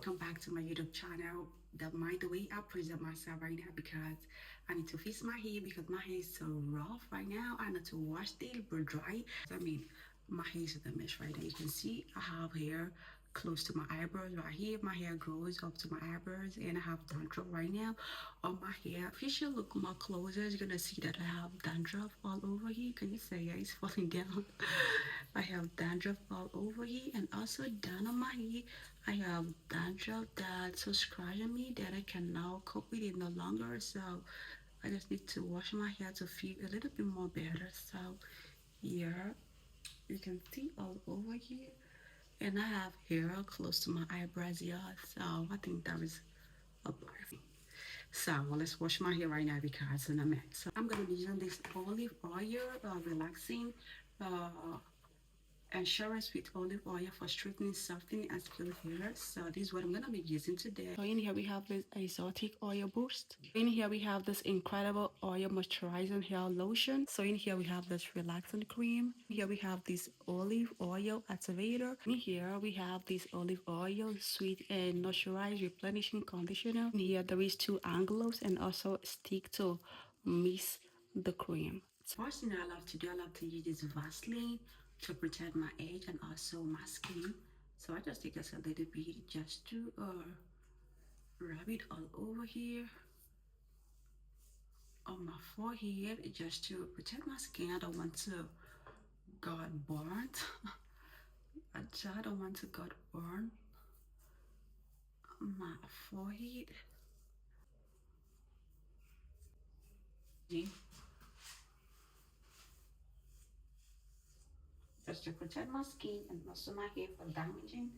welcome back to my YouTube channel. The way I present myself right now because I need to fix my hair because my hair is so rough right now. I need to wash it but dry. My hair is a mess right now. You can see I have hair close to my eyebrows right here. My hair grows up to my eyebrows and I have dandruff right now on my hair. If you should look more closer, you're gonna see that I have dandruff all over here. Can you say yeah, it's falling down? I have dandruff all over here and also down on my hair. I have dandruff that's so scratching me that I can now cope with it no longer. So I just need to wash my hair to feel a little bit more better. So here you can see all over here. And I have hair close to my eyebrows, yeah. So I think that is a blessing. So let's wash my hair right now because it's in a mess. So I'm gonna be using this olive oil, relaxing insurance with olive oil for straightening, softening, and skilled hair. So this is what I'm gonna be using today. So in here we have this exotic oil boost. In here we have this incredible oil moisturizing hair lotion. So in here we have this relaxing cream. Here we have this olive oil activator. In here we have this olive oil sweet and moisturized replenishing conditioner. In here there is two angles and also a stick to mix the cream. First thing I love to do, I love to use this Vaseline to protect my edge and also my skin. So I just take just a little bit just to rub it all over here on my forehead just to protect my skin. I don't want to get burnt. I don't want to get burned on my forehead. Just to protect my skin and also my hair from damaging.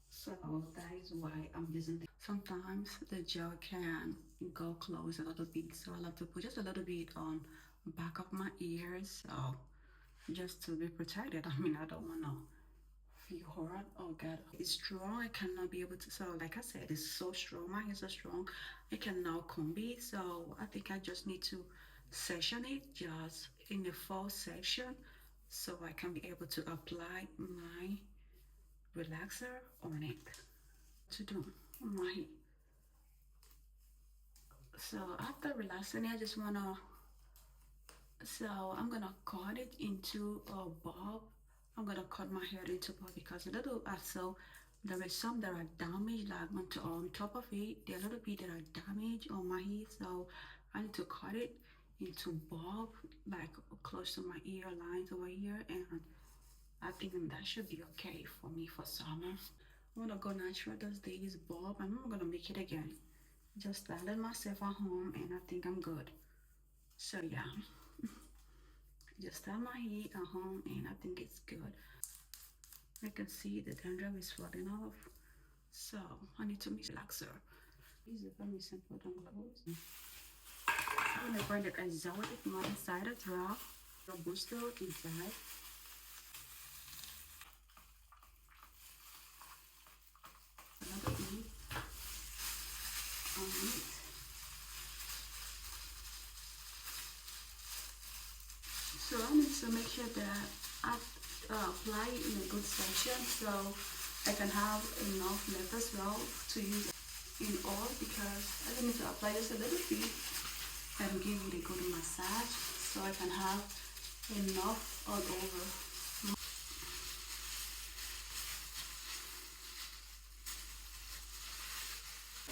So that is why I'm using this. Sometimes the gel can go close a little bit, so I love to put just a little bit on the back of my ears, so just to be protected. I don't want to feel hurt or get it's strong. I cannot be able to. So like I said, it's so strong. My hair is so strong. I cannot comb it. So I think I just need to section it just in the full section, so I can be able to apply my relaxer on it to do my so after relaxing I just wanna I'm gonna cut it into a bob. I'm gonna cut my hair into bob because a little so there is some that are damaged like on top of it. There are a little bit that are damaged on my hair, so I need to cut it into bob like close to my ear lines over here, and I think that should be okay for me for summer. I'm gonna go natural those days, bob. I'm not gonna make it again. Just started myself at home and I think I'm good. So yeah, just style my hair at home and I think it's good. I can see the dandruff is falling off. So I need to mix relaxer. This is very simple, don't close. I'm gonna burn the exotic one inside as well. The booster inside. Another bit on it. So I need to make sure that I apply it in a good section so I can have enough left as well to use in all, because I just need to apply just a little bit and give it a good massage so I can have enough all over.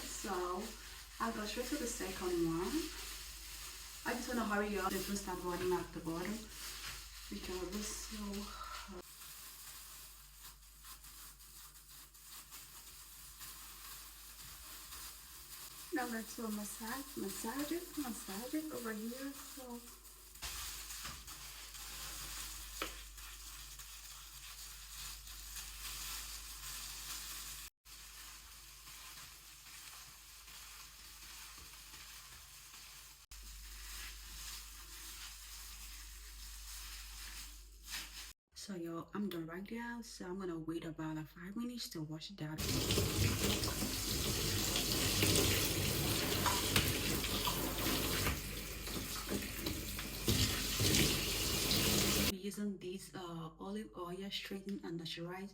So I'll go straight to the second one. I just want to hurry up and start running at the bottom because it's so hard. Now let's do a massage it over here. So yo, I'm done right now. So I'm gonna wait about like 5 minutes to wash it out. Using this olive oil straightening and moisturize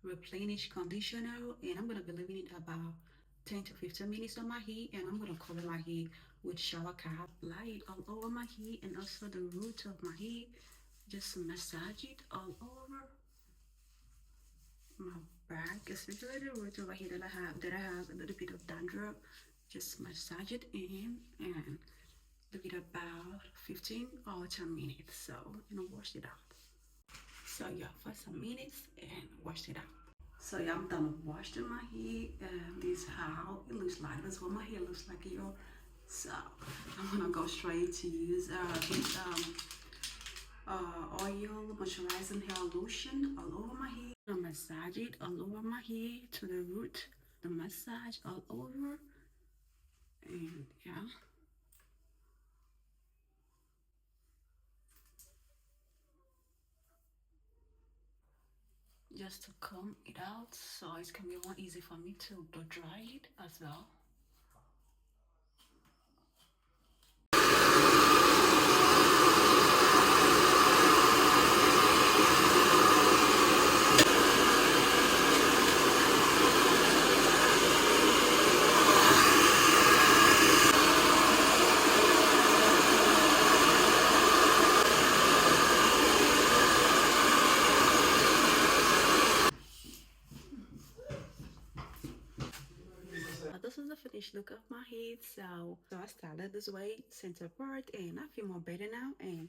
replenish conditioner, and I'm gonna be leaving it about 10 to 15 minutes on my hair, and I'm gonna cover my hair with shower cap, apply it all over my hair and also the root of my hair. Just massage it all over my back, especially the root over here that I have a little bit of dandruff. Just massage it in and leave it about 15 or 10 minutes. So wash it out. So yeah, for some minutes and wash it out. So yeah, I'm done washing my hair, and this is how it looks like. That's what my hair looks like, y'all. So I'm gonna go straight to use this oil moisturizing hair lotion all over my hair. I'm gonna massage it all over my hair to the root. The massage all over, and yeah. Just to comb it out so it's gonna be more easy for me to blow dry it as well. This is the finished look of my head. So I started this way, center part, and I feel more better now. And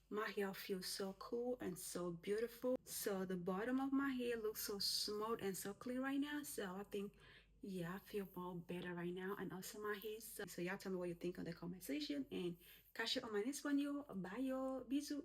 my hair feels so cool and so beautiful. So the bottom of my hair looks so smooth and so clean right now. So I think, yeah, I feel more better right now. And also my hair. So y'all tell me what you think on the comment section. And catch you on my next one, yo. Bye, yo. Bisous.